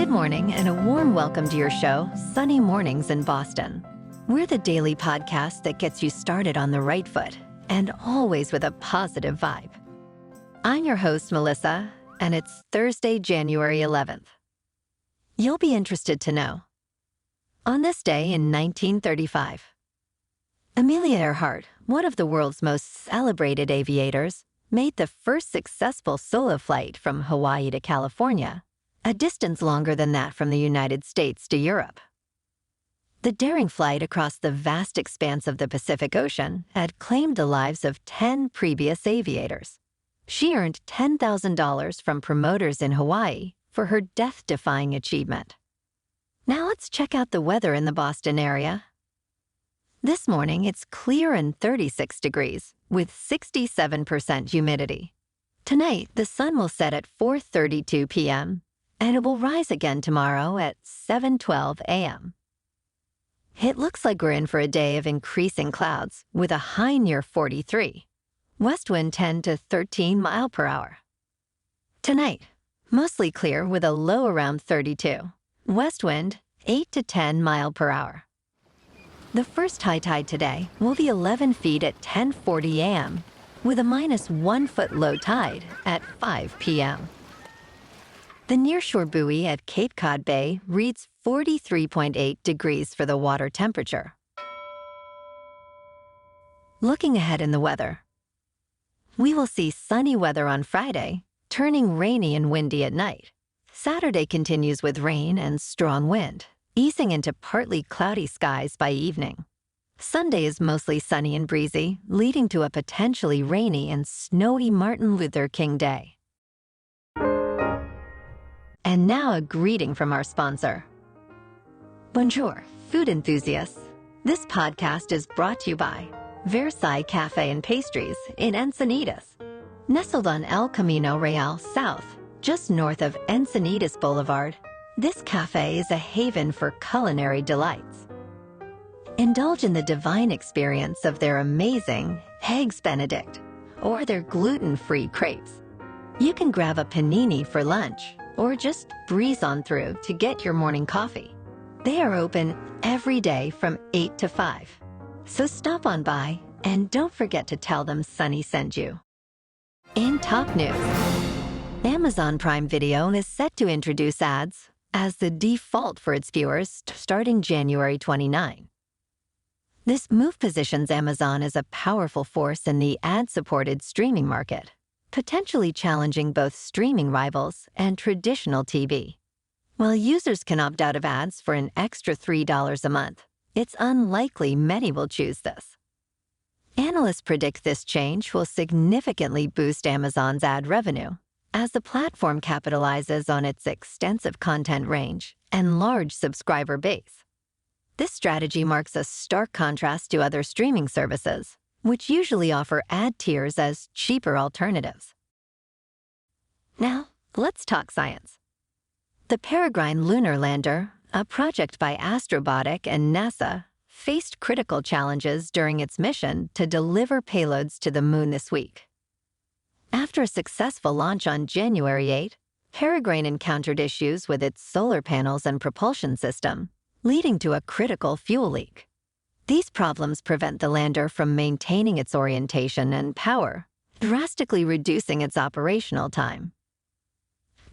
Good morning and a warm welcome to your show, Sunny Mornings in Boston. We're the daily podcast that gets you started on the right foot and always with a positive vibe. I'm your host, Melissa, and it's Thursday, January 11th. You'll be interested to know. On this day in 1935, Amelia Earhart, one of the world's most celebrated aviators, made the first successful solo flight from Hawaii to California, a distance longer than that from the United States to Europe. The daring flight across the vast expanse of the Pacific Ocean had claimed the lives of 10 previous aviators. She earned $10,000 from promoters in Hawaii for her death-defying achievement. Now let's check out the weather in the Boston area. This morning, it's clear and 36 degrees, with 67% humidity. Tonight, the sun will set at 4:32 p.m., and it will rise again tomorrow at 7:12 a.m. It looks like we're in for a day of increasing clouds, with a high near 43. West wind 10 to 13 mile per hour. Tonight, mostly clear with a low around 32. West wind 8 to 10 mile per hour. The first high tide today will be 11 feet at 10:40 a.m., with a -1 foot low tide at 5 p.m. The nearshore buoy at Cape Cod Bay reads 43.8 degrees for the water temperature. Looking ahead in the weather, we will see sunny weather on Friday, turning rainy and windy at night. Saturday continues with rain and strong wind, easing into partly cloudy skies by evening. Sunday is mostly sunny and breezy, leading to a potentially rainy and snowy Martin Luther King Day. And now a greeting from our sponsor. Bonjour, food enthusiasts. This podcast is brought to you by Versailles Cafe and Pastries in Encinitas. Nestled on El Camino Real South, just north of Encinitas Boulevard, this cafe is a haven for culinary delights. Indulge in the divine experience of their amazing Eggs Benedict or their gluten-free crepes. You can grab a panini for lunch or just breeze on through to get your morning coffee. They are open every day from 8 to 5. So stop on by and don't forget to tell them Sunny sent you. In top news, Amazon Prime Video is set to introduce ads as the default for its viewers starting January 29. This move positions Amazon as a powerful force in the ad-supported streaming market, potentially challenging both streaming rivals and traditional TV. While users can opt out of ads for an extra $3 a month, it's unlikely many will choose this. Analysts predict this change will significantly boost Amazon's ad revenue, as the platform capitalizes on its extensive content range and large subscriber base. This strategy marks a stark contrast to other streaming services, which usually offer ad tiers as cheaper alternatives. Now, let's talk science. The Peregrine lunar lander, a project by Astrobotic and NASA, faced critical challenges during its mission to deliver payloads to the moon this week. After a successful launch on January 8, Peregrine encountered issues with its solar panels and propulsion system, leading to a critical fuel leak. These problems prevent the lander from maintaining its orientation and power, drastically reducing its operational time.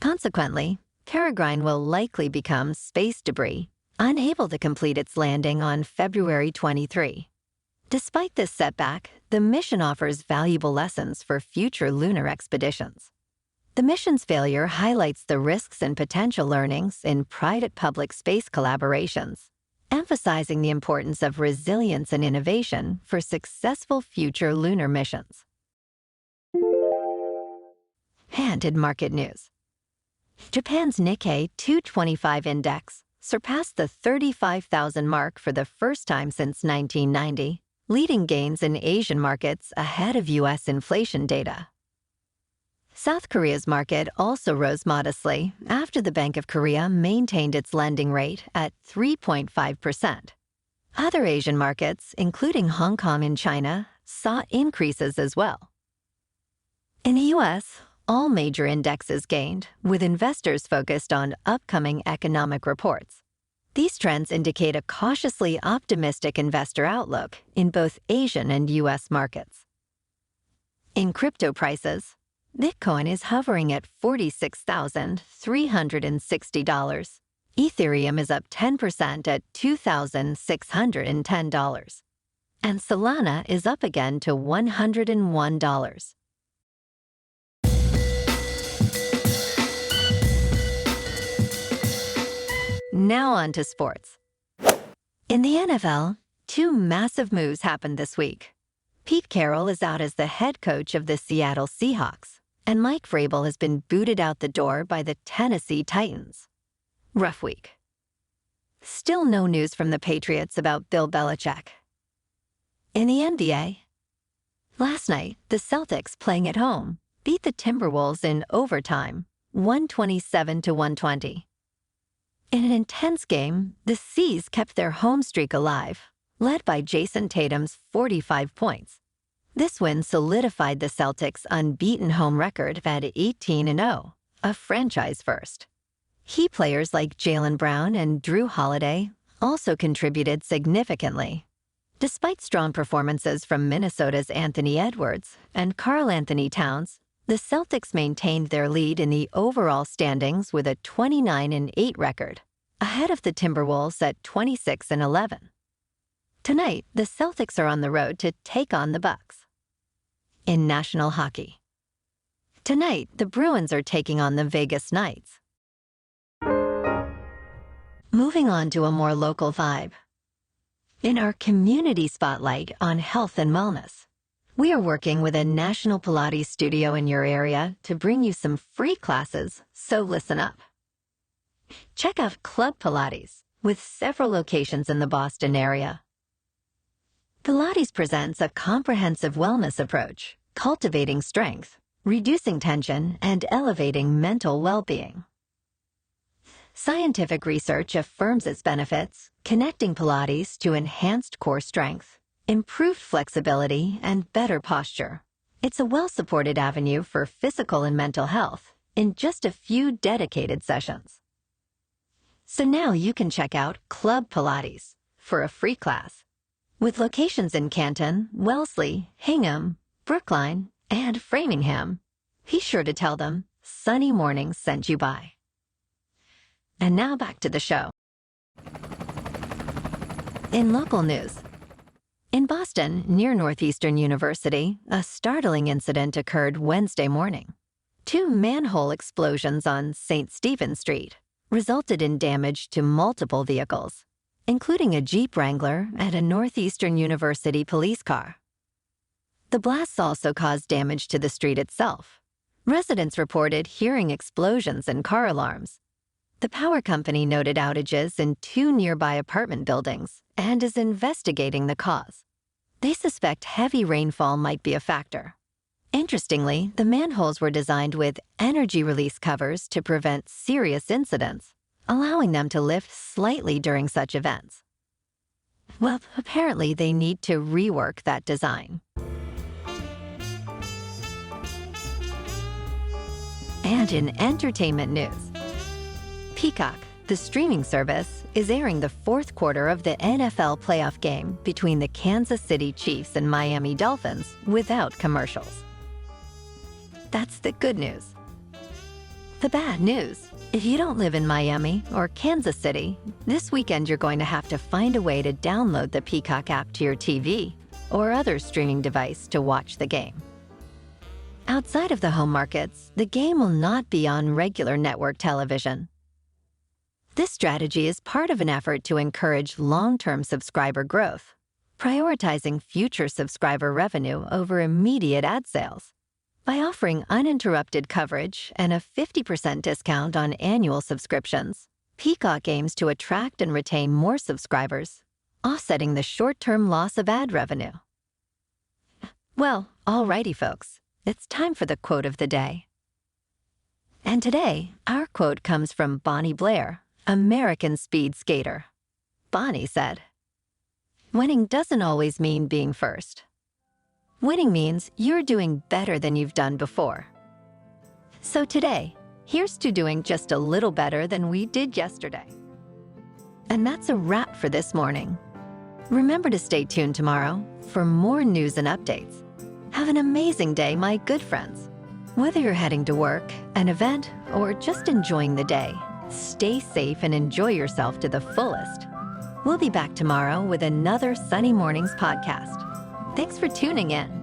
Consequently, Peregrine will likely become space debris, unable to complete its landing on February 23. Despite this setback, the mission offers valuable lessons for future lunar expeditions. The mission's failure highlights the risks and potential learnings in private-public space collaborations, emphasizing the importance of resilience and innovation for successful future lunar missions. And in market news, Japan's Nikkei 225 index surpassed the 35,000 mark for the first time since 1990, leading gains in Asian markets ahead of U.S. inflation data. South Korea's market also rose modestly after the Bank of Korea maintained its lending rate at 3.5%. Other Asian markets, including Hong Kong and China, saw increases as well. In the U.S., all major indexes gained, with investors focused on upcoming economic reports. These trends indicate a cautiously optimistic investor outlook in both Asian and U.S. markets. In crypto prices, Bitcoin is hovering at $46,360. Ethereum is up 10% at $2,610. And Solana is up again to $101. Now on to sports. In the NFL, two massive moves happened this week. Pete Carroll is out as the head coach of the Seattle Seahawks, and Mike Vrabel has been booted out the door by the Tennessee Titans. Rough week. Still no news from the Patriots about Bill Belichick. In the NBA, last night, the Celtics, playing at home, beat the Timberwolves in overtime, 127-120. In an intense game, the C's kept their home streak alive, led by Jason Tatum's 45 points. This win solidified the Celtics' unbeaten home record at 18-0, a franchise first. Key players like Jaylen Brown and Drew Holiday also contributed significantly. Despite strong performances from Minnesota's Anthony Edwards and Karl-Anthony Towns, the Celtics maintained their lead in the overall standings with a 29-8 record, ahead of the Timberwolves at 26-11. Tonight, the Celtics are on the road to take on the Bucks. In National Hockey, tonight, the Bruins are taking on the Vegas Knights. Moving on to a more local vibe. In our community spotlight on health and wellness, we are working with a national Pilates studio in your area to bring you some free classes, so listen up. Check out Club Pilates, with several locations in the Boston area. Pilates presents a comprehensive wellness approach, cultivating strength, reducing tension, and elevating mental well-being. Scientific research affirms its benefits, connecting Pilates to enhanced core strength, improved flexibility, and better posture. It's a well-supported avenue for physical and mental health in just a few dedicated sessions. So now you can check out Club Pilates for a free class. With locations in Canton, Wellesley, Hingham, Brookline, and Framingham, be sure to tell them Sunny Mornings sent you by. And now back to the show. In local news, in Boston, near Northeastern University, a startling incident occurred Wednesday morning. Two manhole explosions on St. Stephen Street resulted in damage to multiple vehicles, including a Jeep Wrangler and a Northeastern University police car. The blasts also caused damage to the street itself. Residents reported hearing explosions and car alarms. The power company noted outages in two nearby apartment buildings and is investigating the cause. They suspect heavy rainfall might be a factor. Interestingly, the manholes were designed with energy release covers to prevent serious incidents, allowing them to lift slightly during such events. Well, apparently they need to rework that design. And in entertainment news, Peacock, the streaming service, is airing the fourth quarter of the NFL playoff game between the Kansas City Chiefs and Miami Dolphins without commercials. That's the good news. The bad news: if you don't live in Miami or Kansas City, this weekend you're going to have to find a way to download the Peacock app to your TV or other streaming device to watch the game. Outside of the home markets, the game will not be on regular network television. This strategy is part of an effort to encourage long-term subscriber growth, prioritizing future subscriber revenue over immediate ad sales. By offering uninterrupted coverage and a 50% discount on annual subscriptions, Peacock aims to attract and retain more subscribers, offsetting the short-term loss of ad revenue. Well, alrighty, folks, it's time for the quote of the day. And today, our quote comes from Bonnie Blair, American speed skater. Bonnie said, "Winning doesn't always mean being first. Winning means you're doing better than you've done before. So today, here's to doing just a little better than we did yesterday. And that's a wrap for this morning. Remember to stay tuned tomorrow for more news and updates. Have an amazing day, my good friends. Whether you're heading to work, an event, or just enjoying the day, stay safe and enjoy yourself to the fullest. We'll be back tomorrow with another Sunny Mornings podcast. Thanks for tuning in.